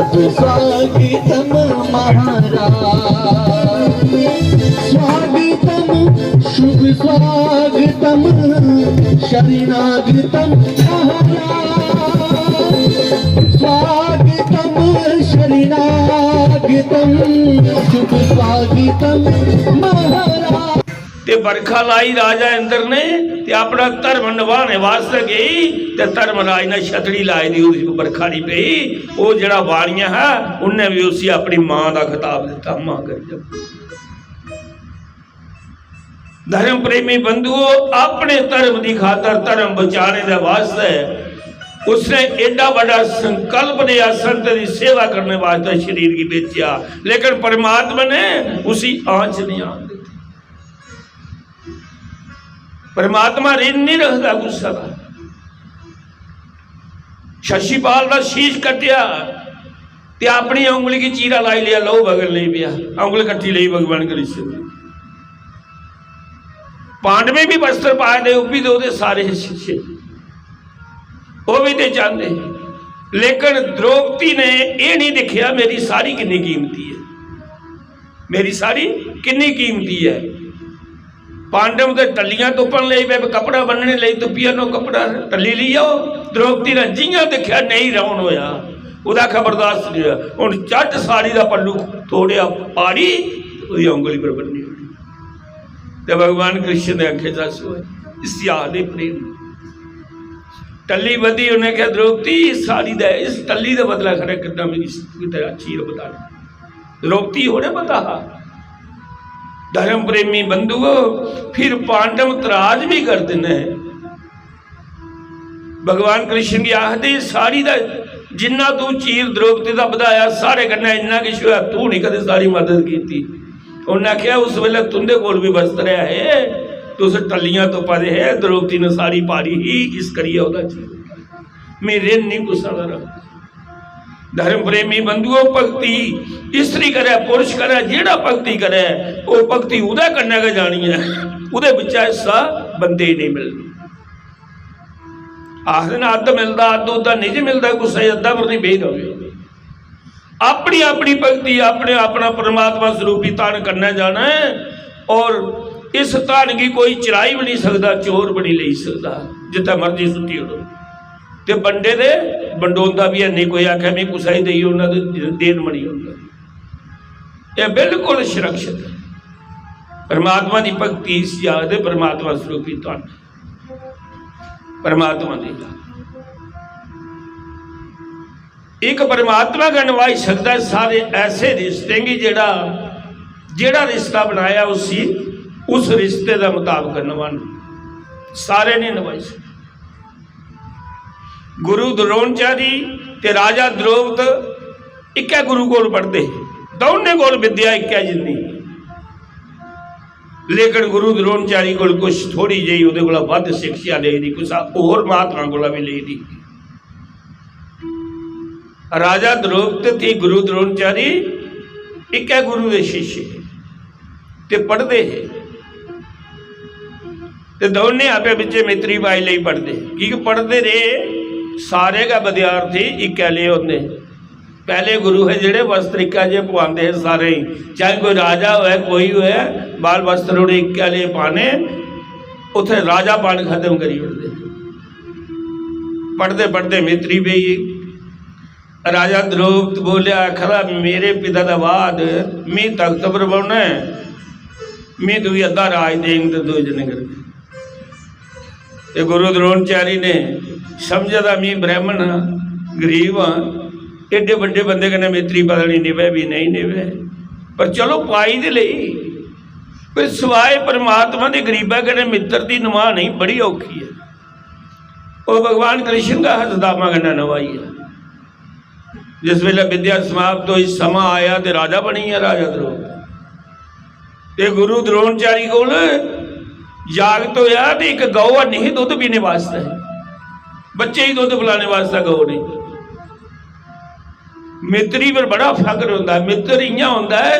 शुभ स्वागतम महाराज, स्वागतम शुभ स्वागतम शरणागतम महाराज, स्वागतम शरणागतम शुभ स्वागतम महाराज। ते बरखा लाई राजा इंद्र ने ते अपना धर्म निभाने वास्ते गई ते धर्मराज ने छतड़ी लाई दी, उस बरखा नहीं पई। वो जड़ा वाणियां है उन्हें भी उसी अपनी मां का खिताब दिता, मां कर धर्म प्रेमी बंधुओं अपने धर्म की खातर धर्म बचाने के वास्ते उसने एडा बड़ा संकल्प लिया, संत की सेवा करने वास्ते शरीर की बेचा, लेकिन परमात्मा ने उसी आंच नहीं आन दी। परमात्मा ऋण नहीं रखता गुस्सा का। शशिपाल का शीश कटिया ते अपनी उंगली की चीरा लाई लिया, लो बगल नहीं पिया, उंगल कट्टी ली भगवान कृष्ण। पांडवे भी वस्त्र पाए दे, वो भी दो दे सारे शीशे, वो भी दे चाहते, लेकिन द्रौपदी ने ये नहीं देखा मेरी साड़ी कितनी कीमती है, मेरी साड़ी कितनी कीमती है। पांडव तो टलियां तुपन ले पे, कपड़ा बनने ले तुपिया नो कपड़ा टली ली आओ। द्रौपदी ने जियां देखा नहीं राउंड होया, उदा खबरदास्त नहीं होया, हुण झट साड़ी का पल्लू तोड़िया पाड़ी उदी उंगली पर बन्नी होई। ते भगवान कृष्ण ने आखे दस इस याद प्रेम टली बदी, उन्हें कहा द्रौपदी साड़ी दा इस टली का बदला खड़ा कितना मेरी तेरा चीर बता। द्रौपदी होने बता धर्म प्रेमी बंधुओं फिर पांडव तराज भी करते हैं। भगवान कृष्ण की आखदे साड़ी का जिन्ना तू चीर द्रौपदी का बधाया सारे कन्या इन्ना किश होया, तू नहीं कदे सारी मदद की। उन्हें आख्या उस वेले तुंदे कोल भी वस्त्र है, तुस टलियां तो पा है, द्रौपदी ने साड़ी पारी ही इस करिए ओदा चीर मेरे नहीं गुस्सा रहा। धर्म प्रेमी बंधुओं भक्ति स्त्री करे पुरुष करे जेड़ा भक्ति करे वो भक्ति उदा करने का जानी है, उदे विच हिस्सा बंदे ही नहीं मिलती। आखिर अद्ध मिलता अद्ध उदा नहीं मिलता, गुस्सा अद्धा पर नहीं भेज दोगे। अपनी अपनी भक्ति अपने अपना परमात्मा स्वरूपी तान करना जाना है, और इस तान की कोई चराई भी नहीं सकता, चोर भी नहीं ले सकता, जितना मर्जी सुटी उड़ो। ते बंडे दे बंडोंदा भी है नहीं, कोई आख्या मैं कुछ ही दई उन्होंने देन मनी होंगे, यह बिल्कुल सुरक्षित है। परमात्मा की भक्ति याद है, परमात्मा स्वरूपी तान परमात्मा की एक परमात्मा का निभाई सकता है सारे ऐसे रिश्ते की जेड़ा रिश्ता बनाया उस रिश्ते का मुताबिक निभाना सारे नहीं निभाई सकते। गुरु द्रोणाचार्य ते राजा द्रौपद इक्कै गुरु कोल पढ़ते, दोनों कोल विद्या इक्कै जिंदी, लेकिन गुरु द्रोणाचार्य कोल कुछ थोड़ी जी उहदे कोल वध शिक्षा ले दी, कुछ होर महात्मा कोल भी ले दी। राजा द्रौपद ते गुरु द्रोणाचार्य इक्कै गुरु के शिष्य ते पढ़ते है, ते दोने आपे बिचे मित्री भाई ले पढ़ते की पढ़ते रहे। सारे का विद्यार्थी इक्कै ले होंगे, पहले गुरु है जेडे वस्त्र इक्का जे पवाते हैं सारे ही, चाहे कोई राजा हो कोई हो बाल वस्त्र उन्हें इक्का ले पाने, उथे राजा पान खत्म करी उठते। पढ़ते पढ़ते मित्री भी राजा द्रौपद बोलिया खरा मेरे पिता का बाद मैं तख्त पर बौना है, मैं तू अद्धा राज देंगे तो दो जने करके। गुरु द्रोणाचार्य ने समझा था मैं ब्राह्मण हाँ गरीब हाँ, एडे बड़े बंदे कने मित्री पता नहीं निभे भी नहीं निभे, पर चलो पाई दे लई पर सिवाय परमात्मा के गरीबा कने मित्र की निभा नहीं बड़ी औखी है। और भगवान कृष्ण का हसदामा कन्या नवाई है। जिस वेले विद्या समाप्त हुई समा आया तो राजा बनी है राजा द्रौपद। गुरु द्रोणाचार्य को जागत होया तो एक गौ नहीं दुध पीने वास्ते, बच्चे ही दुध पिलाने वास्ते गौ नहीं। मित्री पर बड़ा फकर होता है, मित्र इं होंदा है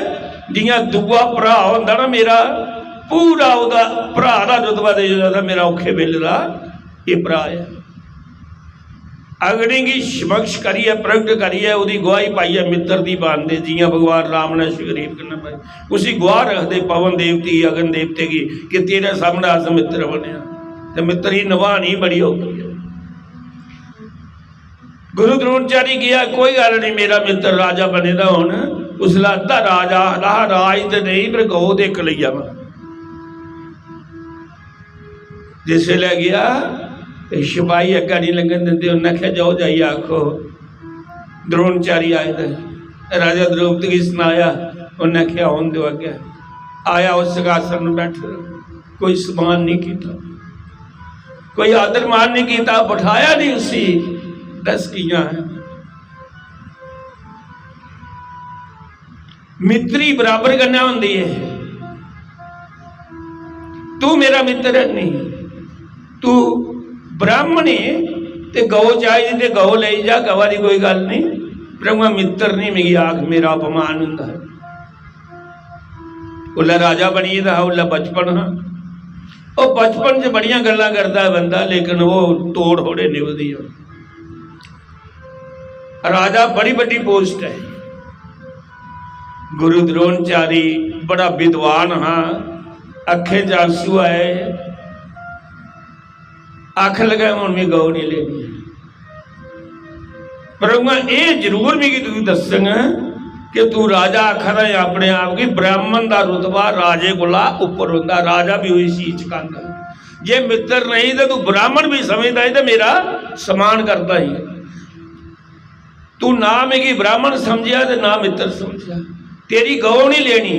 जियां दूआ भरा होंदा ना मेरा, पूरा उहदा भरा का रुतबा दे जाता मेरा औखे वेले का ये भरा है। अग्नि की समक्ष करी है, प्रगट करी है, उसकी गवाही पाई है मित्र की बांधे जियां भगवान राम ने सुग्रीव करना पाई, उसी गवाह रखते पवन देवती अग्नि देवते की कि तेरे सामने अस मित्र बनया, तो मित्र की निभानी बड़ी औखी है। गुरु द्रोणाचार्य किया कोई गल नहीं, मेरा मित्र राजा बने दा हुण, उसला अद्धा राजा राज तो नहीं पर गौ देख लिया मैं। जिसे ले गया तो सिपाही अग्गा नहीं लगन देंगे, उन्हें आख्या जाओ जाइए आखो द्रोणाचार्य आए थे, राजा द्रौपदी की सुनाया, उन्हें आख्या आन दो अग्गे। आया उस सिंहासन में बैठे, कोई सम्मान नहीं किया, कोई आदर मान नहीं किया, बैठाया नहीं उसी। दस किया है मित्री बराबर करना होंदी है, तू मेरा मित्र नहीं, तू ब्राह्मण है ते गौ चाहिए ते गौ ले जा, गवा की कोई गल नहीं, पर मैं मित्र नहीं, मेरी आख मेरा अपमान होंदा है। उल्ला राजा बनी था, उल्ला बचपन हाँ, और बचपन च बड़ियां गल्लां करता है बंदा, लेकिन वो तोड़ होड़े निभदी है। राजा बड़ी बड़ी पोस्ट है। गुरु द्रोणाचार्य बड़ा विद्वान हाँ, अखे च आंसू आए, आख लगा हुण भी गौ नहीं लेनी, पर मैं ये जरूर भी तू दसांगा कि तू राजा आखर है अपने आप की, ब्राह्मण का रुतबा राजे कोला उपर होंदा, राजा भी वही चीज कहता, जे मित्र नहीं तो तू ब्राह्मण भी समझता है तो मेरा समान करता ही। तू ना मेरी ब्राह्मण समझिया तो ना मित्र समझिया, तेरी गौ नहीं लेनी,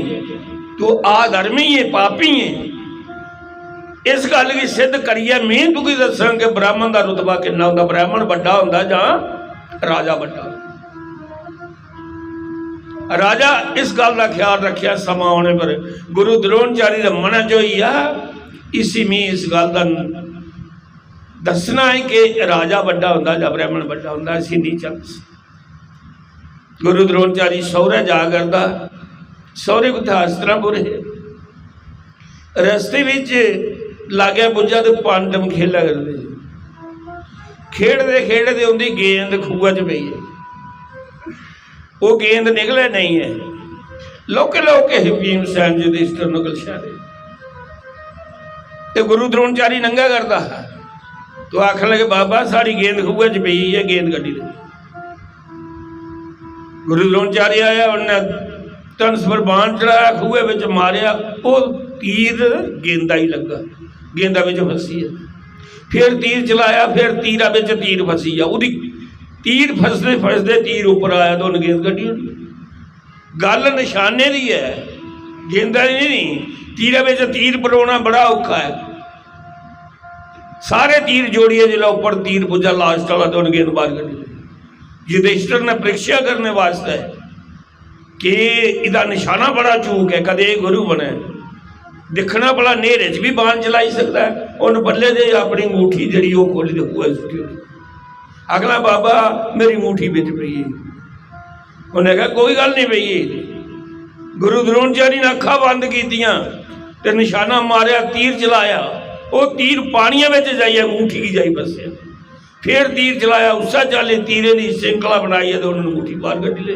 तू आधर्मी है, पापी है। इस गल की सिद्ध करिए मैं तू की दसा कि ब्राह्मण का रुतबा कितना होंदा, ब्राह्मण बड़ा होंदा जां राजा बड़ा। राजा इस गल का ख्याल रखिया, समा आने पर गुरु द्रोणाचार्य का मन जो ही आ, इसी में इस गल का दसना है कि राजा बड़ा होंदा जां ब्राह्मण बड़ा होंदा, इसी नहीं चल। गुरु द्रोणाचार्य सौरे जा करता, सौरे को हस्तिनापुर है, रस्ते विच लाग्या बुझा तो पांडव खेला करते, खेडते खेडते उनकी गेंद खूह च पई है, वो गेंद निकले नहीं है, लोके लोके भीम सैन युधिष्ठिर नकल शारे, तो गुरु द्रोणाचार्य नंगा करता तो आखन लगे बाबा सारी गेंद खूह च पई है, गेंद कड्डी दे। गुरु द्रोणाचार्य आया, उन्हें तंस पर बाण चढ़ाया, खूहे विच मारिया, वो तीर गेंदा ही लगा, गेंदा विच फसी है, फिर तीर चलाया, फिर तीरा विच तीर फसी है, उदी तीर फसते फसते तीर ऊपर आया तो उन्हें गेंद कड्डी। गल निशाने की है, गेंदा की नहीं, तीरा विच तीर परोना बड़ा औखा है। सारे तीर जोड़िए जिला ऊपर तीर पुजा लास्ट वाला तो उन्हें गेंद बाहर कड्डी। युधिष्ठिर ने परीक्षा करने वास्ते कि इदा निशाना बड़ा चूक है, कदे गुरु बने, दिखना भला नेरे च भी बाण चलाई सकता है, उन्हें बल्ले दे अपनी अंगूठी जी खोली तो हुआ सुटी होनी। अगला बाबा मेरी अंगूठी बिच पई है, उन्हें कहा कोई गल नहीं पई है। गुरु द्रोणाचार्य ने अखा बंद कीतियां ते निशाना मारिया, तीर चलाया, वो तीर पानिया में जाइए अंगूठी की जाई बसे, फिर तीर चलाया, उसा चाले तीरे की श्रृंखला बनाई है तो उन्होंने अंगूठी बाहर कड्डी ले।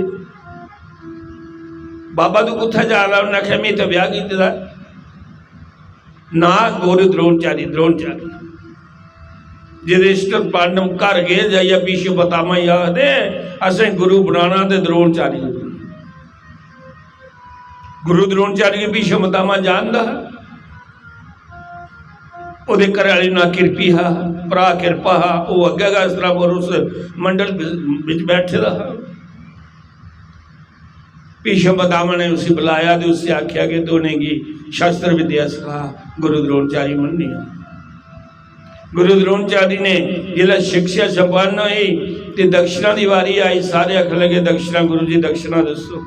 बाबा तू कुत्थे जा रहा, उन्हें आख्या मैं तो ब्याह किया ना। गुरु द्रोणाचार्य युधिष्ठिर पांडव घर गए जाइए पीछे बतामा याद है, असें गुरु बनाना तो द्रोणाचार्य। गुरु द्रोणाचार्य के पीछे बतामा जानदा, वो घर वाली ना किरपी हा, भरा किरपा हा, वो अगे का इस तरह और उस मंडल बिच बैठे रहा। पीछे बतामा ने उसे बुलाया तो उससे आख्या कि तूने की शस्त्र विद्या सिखा। गुरु द्रोणाचार्य मन्नी। गुरु द्रोणाचार्य ने जिला शिक्षा संपन्न हुई तो दक्षिणा की वारी आई, सारे आख लगे दक्षिणा गुरु जी दक्षिणा दसो।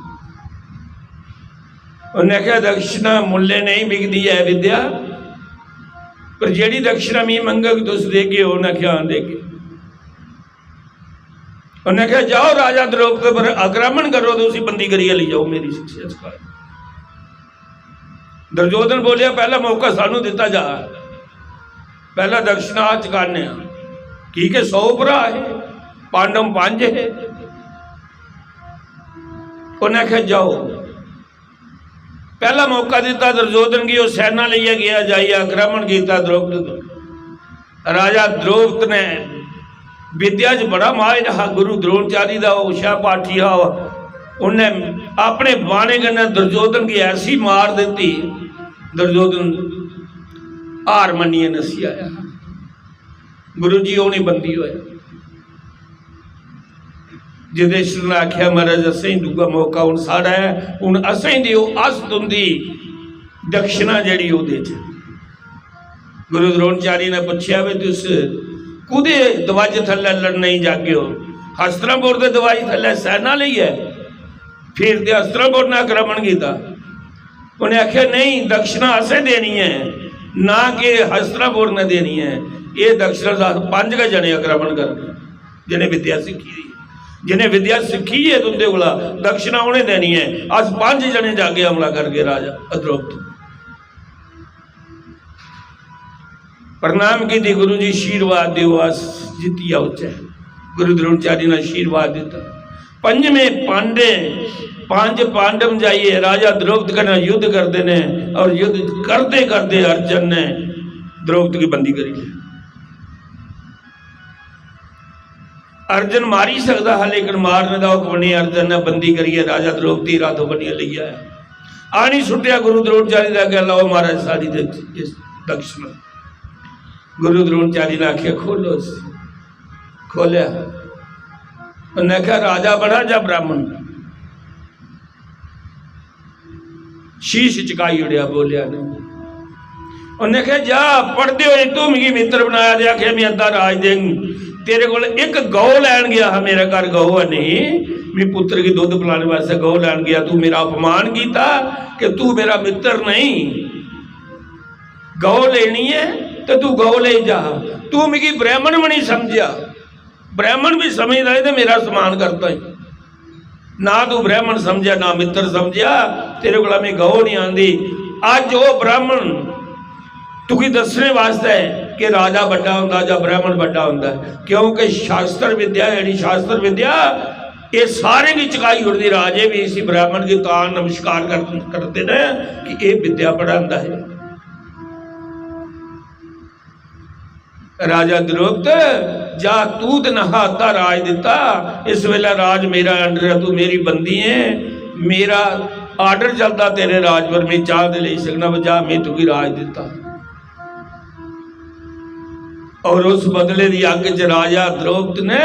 उन्हें कहा दक्षिणा मुल्ले नहीं बिकती है विद्या, पर जेड़ी दक्षिणा मैं मंगोगे तुस देगे, उन्हें क्या देगे। उन्हें कहा जाओ राजा द्रौपदी पर आक्रमण करो तो उसी बंदी करिए ले जाओ मेरी शिक्षा सिखा। दुर्योधन बोलिया पहला मौका सानू दिता जा, पहला दक्षिणा चुकाने की के 100 भरा है, पांडव 5 है। उन्हें आख्या जाओ, पहला मौका दिता दुर्योधन की, सैना लिया गया, जाइए आक्रमण किया द्रौपदी। राजा द्रौपद ने विद्या च बड़ा माहिर रहा, गुरु द्रोणाचार्य का उषा पाठी हा, उन्हें अपने बाणे कन्नै दुर्योधन की ऐसी मार दी, दुर्योधन हार मनिए नसी आया। गुरु जी वो नहीं बंदी होया। युधिष्ठिर ने आख्या महाराज असें दूआ मौका हुण साड़ा है, हुण असें दिओ असतुंदी दक्षिणा जिहड़ी ओहदे च। गुरु द्रोणाचार्य ने पूछया भी तुस कुदे दवज थल्ले लड़ने ही जागे हो? हस्तिनापुर के दवाई थल्ले सैना लई है, फिर ते हस्तिनापुर ने आक्रमण किया। उन्हें आख्या नहीं, दक्षिणा असें देनी है, ना कि हस्तिनापुर ने देनी है। ये दक्षिणा 5 के जने आक्रमण करके, जिन्हें विद्या सीखी, जिन्हें विद्या सीखी है तुंदे कोला, दक्षिणा उन्हें देनी है। अस 5 जने जाके हमला करके राजा द्रौपदी प्रणाम की थी। गुरु जी आशीर्वाद दियो, अस जीतिया उच्चा। गुरु द्रोणाचार्य ने आशीर्वाद दिता। 5 पांडव जाइए राजा द्रौपदी का युद्ध करते ने, और युद्ध करते करते अर्जुन ने द्रौपदी की बंदी करी ली। अर्जुन मारी सकता है, लेकिन मारने का हुक्म नहीं। अर्जुन ने बंदी करिए राजा द्रौपदी रातों बनिया ले आया। आनी सुटिया गुरु द्रोणाचार्य का गया, लाओ महाराज सारी दक्षिणा। गुरु द्रोणाचार्य ने आख्या खोलो, खोलिया। उन्हें आख्या राजा बड़ा जा ब्राह्मण? शीश चुकाई उड़िया, बोलिया नहीं। उन्हें आख्या जा पढ़ते हो तू मिगी मित्र बनाया दे। आख्या मैं अद्धा राज देंगी, तेरे को एक गौ लैन गया है, मेरे घर गौ है नहीं, मैं पुत्र की दुध पिलाने वास्ते गौ लैन गया, तू मेरा अपमान किया कि तू मेरा मित्र नहीं। गौ लेनी है तो तू गौ ले जा। तू मिगी ब्राह्मण भी नहीं समझा, ब्राह्मण भी समझदा है तो मेरा सम्मान करता है ना। तू ब्राह्मण समझा ना मित्र समझा, तेरे को मैं गौ नहीं आती। अज वो ब्राह्मण तुकी दसने वास्ते है कि राजा बड़ा होंदा या ब्राह्मण बड़ा होंदा, क्योंकि शास्त्र विद्या है, शास्त्र विद्या ये सारे की चुकाई उड़ती। राजे भी इसी ब्राह्मण की तान नमस्कार करते हैं कि ये विद्या पढ़ाता है। राजा द्रौपद जा तू तो नहाता राज दिता, इस वेला राज मेरा अंडर है, तू मेरी बंदी है, मेरा आर्डर चलता तेरे राज पर, मैं चाह दे ले सकना, जा मैं तुकी राज दिता। और उस बदले की अग च राजा द्रौपद ने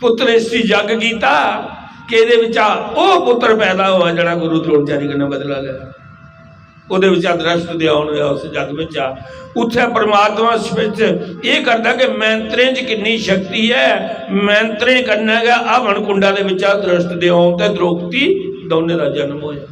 पुत्र इसी जग किया कि ये पुत्र पैदा हुआ जरा गुरु द्रोणाचार्य ने बदला लिया। वो दृष्ट ध्यान होया उस जग में उत्थे परमात्मा ये करता कि मैंत्रें च कितनी शक्ति है। मैंत्रें करना गया हवन कुंडा के दृष्ट ध्यान ते द्रौपदी दोनों का जन्म होया।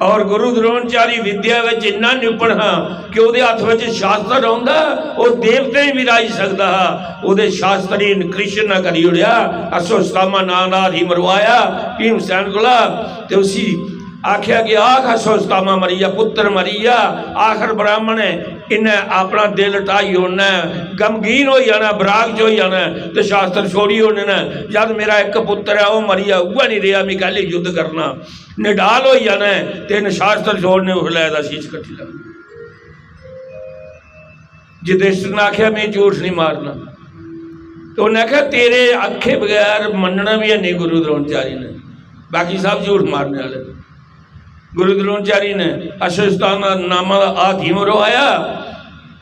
और गुरु द्रोणाचार्य विद्या में इन्ना निपुण हाँ कि वो हाथ में शास्त्र आंदा, वो देवते भी राज सकता हा। वो शास्त्र ही कृष्ण न करी उड़िया, अश्वत्थामा नानाद ही मरवाया भीमसेन कोला, ते उसी आख्या कि आख अश्वत्थामा मरीया, पुत्र मरीया, आखिर ब्राह्मण है, इन्हें अपना दिल ढाई होना, गमगीन हो जाना, बराग हो जाना, तो शास्त्र छोड़ी होने ना। जब मेरा एक पुत्र है वो मरीया, वह नहीं रहा, मैं कहली युद्ध करना, निडाल हो जाना है, तेन शास्त्र छोड़ने उठलाया शीश कट्ठी लग। युधिष्ठिर ने आख्या मैं झूठ नहीं मारना, तो उन्हें आख्या तेरे आखे बगैर मनना भी है नहीं गुरु द्रोणाचार्य ने, बाकी सब झूठ मारने वाले। गुरु द्रोणाचार्य ने अश्वत्थामा नामा हाथी मरवाया,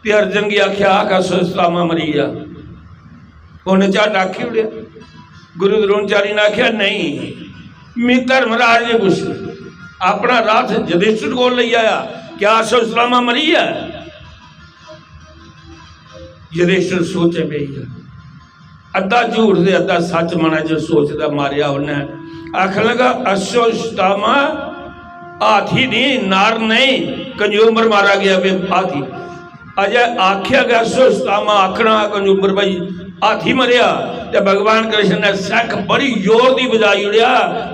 ते अर्जुन की आख्या आख अश्वत्थामा मरीया, उन्हें चाह डाकी उड़िया। गुरु द्रोणाचार्य ने आख्या नहीं, मैं धर्मराज ने कुछ अपना रथ युधिष्ठिर को ले आया, क्या अश्वत्थामा मरीया? युधिष्ठिर सोचे पे अद्धा झूठ से अद्धा सच मना जो सोचता मारिया उन्हें। आखिर लगा अश्वत्थामा हाथी नहीं, नार नहीं, कंजूमर मारा गया बे हाथी। अजय आख्या गया अश्वत्थामा आखना कंजूमर भाई हाथी मरिया, तो भगवान कृष्ण ने सख बड़ी जोर की बजाई उड़िया,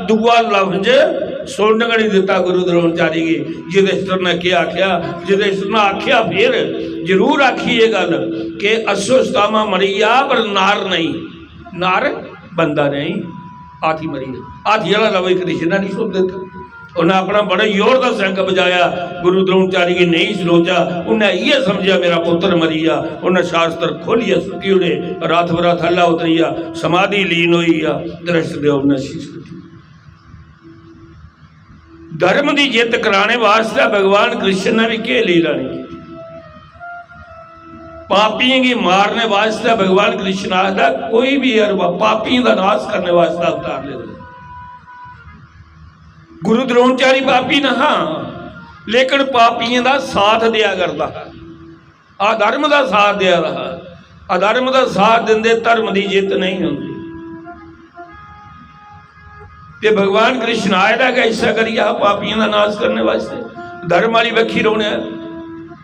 दुआ लफ्ज सुनन नहीं दिता गुरु द्रोणाचार्य की। युधिष्ठिर ने क्या आख्या? युधिष्ठिर ने आख्या फिर जरूर आखी ये गल कि अश्वत्थामा मरीया पर नार नहीं, नार बंदा नहीं, हाथी मरी। हाथी वाला लव कृष्ण नहीं सुन देता। उन्हें अपना बड़ा जोर का शंख बजाया, गुरु द्रोणाचार्य की नहीं सलोचा। उन्हें ये समझा मेरा पुत्र मरीया। उन्हें शास्त्र खोलिया सुटी उड़े, रात बरात हल्ला उतरिया, समाधि लीन हुई आ। दृष्टदेव ने शीश धर्म की जित कराने वास्ते भगवान कृष्ण ने भी के लीला नहीं की। पापियों की मारने वास्ते भगवान कृष्ण आखदा कोई भी अरबा पापियों का नाश करने वास्ते अवतार ले। गुरु द्रोणाचार्य पापी ना, हाँ, लेकिन पापियों का साथ दिया करता, अधर्म का साथ दिया रहा। अधर्म का साथ देंदे धर्म की जित नहीं होती। ते भगवान कृष्ण आए था कि ऐसा करिए पापियों का नाश करने वास्ते, धर्म वाली बखी रोने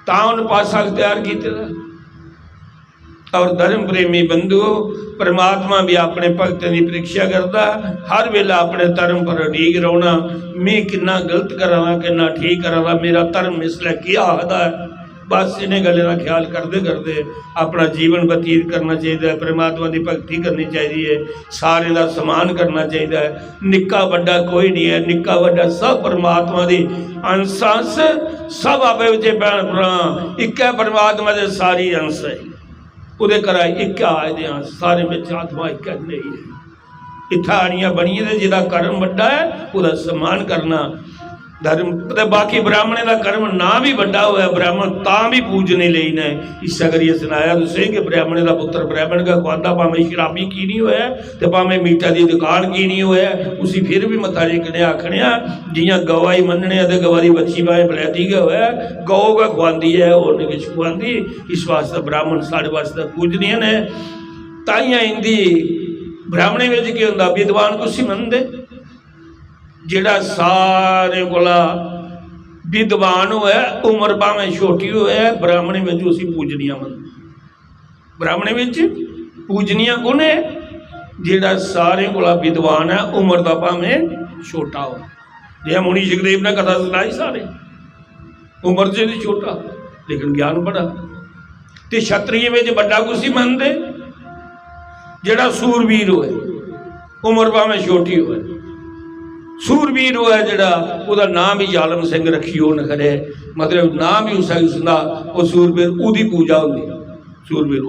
ता उन पासा अख्तियार किया। और धर्म प्रेमी बंधु, परमात्मा भी अपने भगतों की परीक्षा करता। हर वेला अपने धर्म पर अड़ीक रहना, मैं कितना गलत करा कितना ठीक करा, मेरा धर्म इसलिए क्या आखदा है। बस इन्हें गलों का ख्याल करते करते अपना जीवन बतीत करना चाहिए। परमात्मा की भगती करनी चाहिए, सारे का समान करना चाहिए। निक्का वड्डा कोई नहीं है, निक्का वड्डा सब परमात्मा की अंश अंश, सब आपे बच्चे भैन भरा एक है परमात्मा के सारी अंश है। उहदे घरा एक आए दे सारे में आत्मा एक नहीं है। इत्था आनियां बनिए जिहदा कर्म वड्डा है उहदा सम्मान करना। धर्म ते बाकी ब्राह्मणे का कर्म ना भी वड्डा होया, ब्राह्मण तां भी पूजने लई ने। इसा करिए सुनाया तुसें कि ब्राह्मणे का पुत्र ब्राह्मण का खुआंदा, भावें शराबी की नहीं होया ते भावें मीठा की दुकान की नहीं होया, उसी फिर भी मत्था टेकने आखने जियां गवा ही मनने ते गवा की बच्ची भावें बलैती गै होया, गौ का खुआंदी है और नहीं कुछ खुआंदी। इस वास्ते ब्राह्मण साढ़े वास्ते पूजनीय ने। ताइयां इंदी ब्राह्मणे विच की हुंदा विद्वान कुछ ही मनदे, जिहड़ा सारे कोला विद्वान होया, उम्र भावें छोटी होया, ब्राह्मणे में उसी पूजनिया मन। ब्राह्मणे में पूजनिया कौन है? जिहड़ा सारे कोला विद्वान है, उम्र का भावें छोटा हो। जिह मुनि सुखदेव ने कथा सुनाई, सारे उम्र से छोटा लेकिन ज्ञान बड़ा। तो क्षत्रिय में बड़ा कुछ ही मनते, जिहड़ा सूरवीर होए, उम्र भावें छोटी होए, सूरवीर होया जिहड़ा, उहदा नाम ही जालम सिंह रखियो न करे, मतलब नाम ही उसका वो सूरवीर, उहदी पूजा होंदी सूरवीर।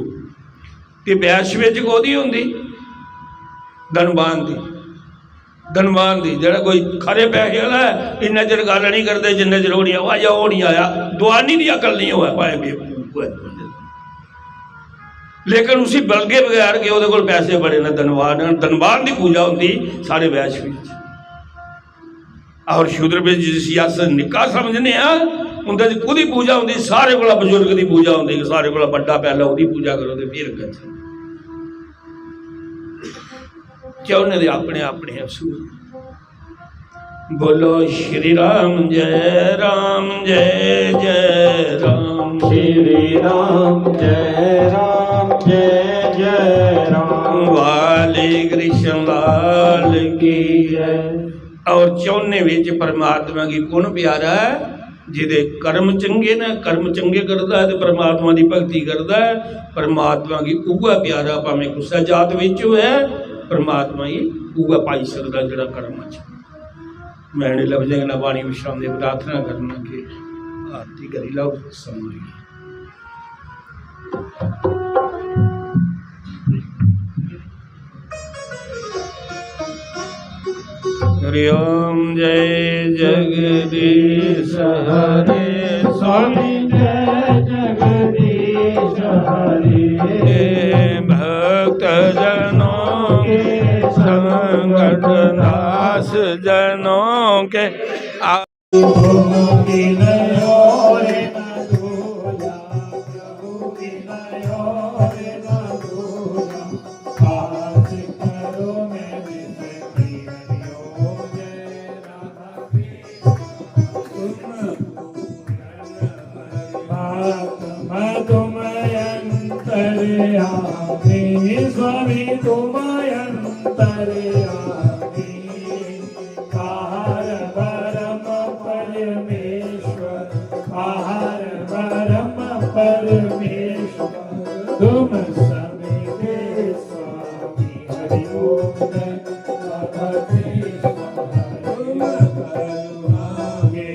ते वैश्य विच कोहदी होंदी? धनवान दी। धनवान दी जिहड़ा कोई खरे पैसे वाला है, इन्ना चिर गल नहीं करते जिन्ने चिर वो नहीं आया, वो नहीं आया, दुआनी की अकल नहीं होया भाएं बेवकूफ होया। लेकिन उसी बलगे बगैर के उहदे कोल पैसे बड़े ने, धनवान। धनवान की पूजा होंदी सारे वैश्य विच। और शूद्र में जिस अस निक्का समझने उनकी खुद ही पूजा होती, सारे को बजुर्ग की पूजा होती, सारे को बड़ा पहला वही पूजा करो तो फिर अगर चाहने दे अपने अपने असूल। बोलो श्री राम जय राम जय जय राम, श्री राम जय राम जय जय राम, वाले कृष्ण लाल की जय। और चौने विच परमात्मा की कौन प्यारा है? जिदे कर्म चंगे ने, कर्म चंगे करता है तो परमात्मा की भगती करता है। परमात्मा की उगा प्यारा, भावें गुस्सा जात विच है, परमात्मा ही उगा पाई सकता जिहड़ा कर्म च। मैंने लफ्ज़ ना बाणी विश्राम दे प्रार्थना करना कि आरती करी लो समय। हरि ओम जय जगदीश हरे स्वामी, जय जगदीश हरे, भक्त जनों के संकट नाश जनों के स्वामी तुम अंतर्यामी, कार तुम सबके स्वामी हरि ओम जय राधा कृष्ण तुम करुणा के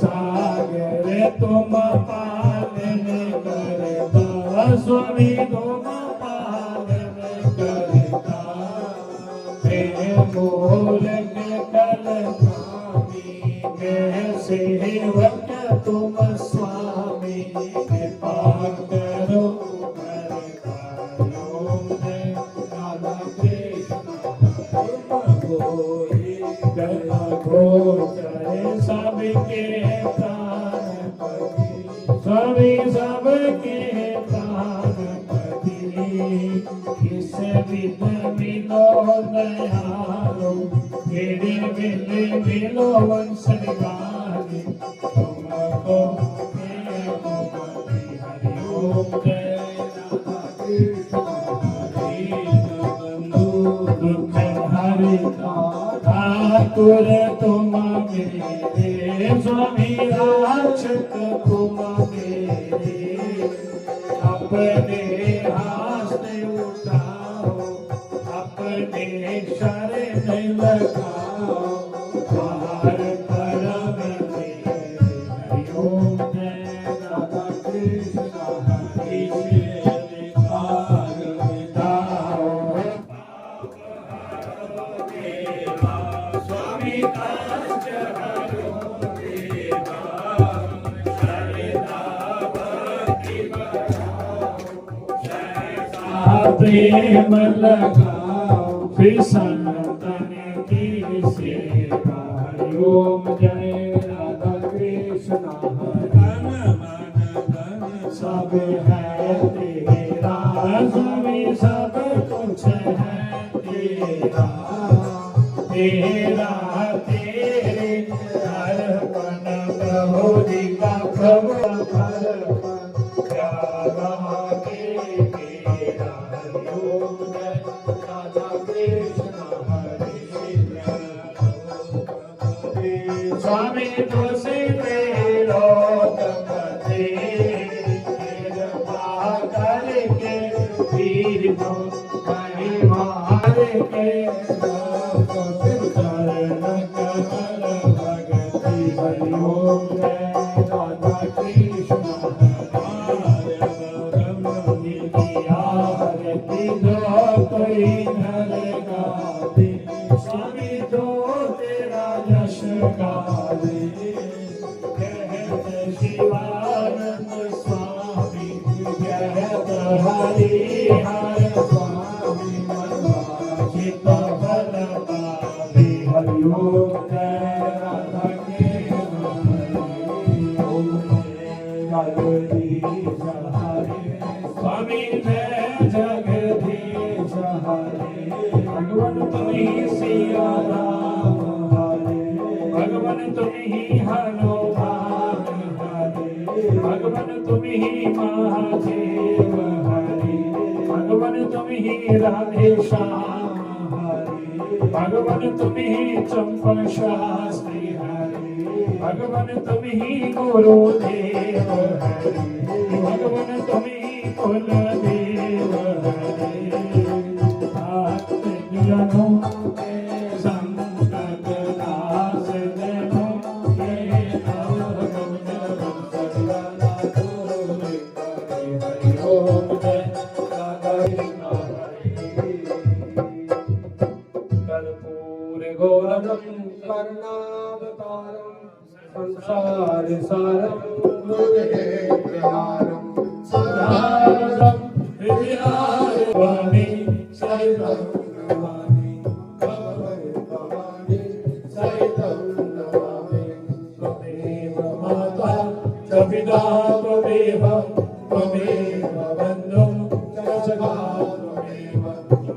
सागर तुम पालन करता स्वामी तुम पालन करता मूल कल स्वामी के सेवक तुम स्वामी कृपा करो राधा कृष्ण सबके प्राणपति स्वामी सबके प्राणपति किस विध मिलो दयालो तेरे मिले मिलो वंशगारी तुमको हरि ओम जय राधा कृष्ण बंधु दुख हरिता ठाकुर तुम मेरे स्वामी रक्षक तुम मेरे अपने हाथ उठाओ अपने शरण लगाओ बाहर परम हरि ओम जय राधा कृष्ण हरि स्वामी कांच हरो देवा प्रेम लगाओ फिर संतन की सेवा हरि ओम जय राधा कृष्ण धन मन धन सब है तेरा स्वामी सब कुछ है तेरा तेरा तेरे अर्पण प्रभु जी का प्रभु अर्पण प्यारा के तेरा हरि ओम जय राधा कृष्ण हरे स्वामी तुझसे तेरो तपते करके वीर को कहीं मार के हरि ओम जय राधा कृष्ण आरती जो कोई नर गावे स्वामी तो तेरा यश गावे कहत शिवानंद स्वामी कहत हरि हर स्वामी मनवांछित फल पावे हरि ओम जय राधा स्वामी जय जगदीश हरे भगवान तुम ही सिया राम हरे भगवान तुम ही हनुमान हरे भगवान तुम ही महादेव हरे भगवान तुम ही राधे श्याम हरे भगवान तुम ही चंपा शास्त्री हरे भगवान तुम ही गुरुदेव हरे भगवान तुम ही कुलदेव हरे जनों के संकट नाश जनों के हरि ओम जय राधा कृष्ण कर्पूर गौरवं करुणावतारं संसार सारं भुजगेन्द्रहारं सदानन्दं विद्यावाणी सहितं नमामि भवानी सहितं नमामि त्वमेव माता च पिता त्वमेव बन्धुं च सखा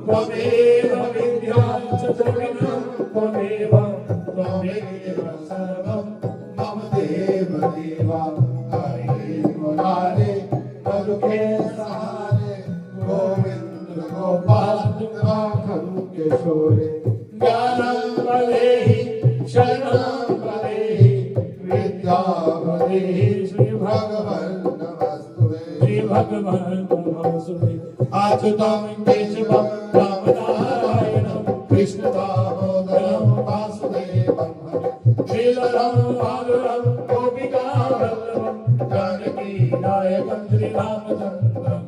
त्वमेव विद्या च जगन्नाथ त्वमेव सर्वं मम देव देवा हरे मुरारे पदुके सहारे गोविंद गोपाल राघव किशोरे ज्ञानं वदेहि शरणं वदेहि विद्या वदेहि श्री भगवन् नमस्तुते। भगवान वासुदेव अच्युतं केशवं राम नारायणं कृष्ण दामोदरं वासुदेवं हरे श्रीधरं माधुरं गोपिका वल्लभं जानकी नायकं श्रीरामचन्द्रं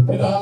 भजे।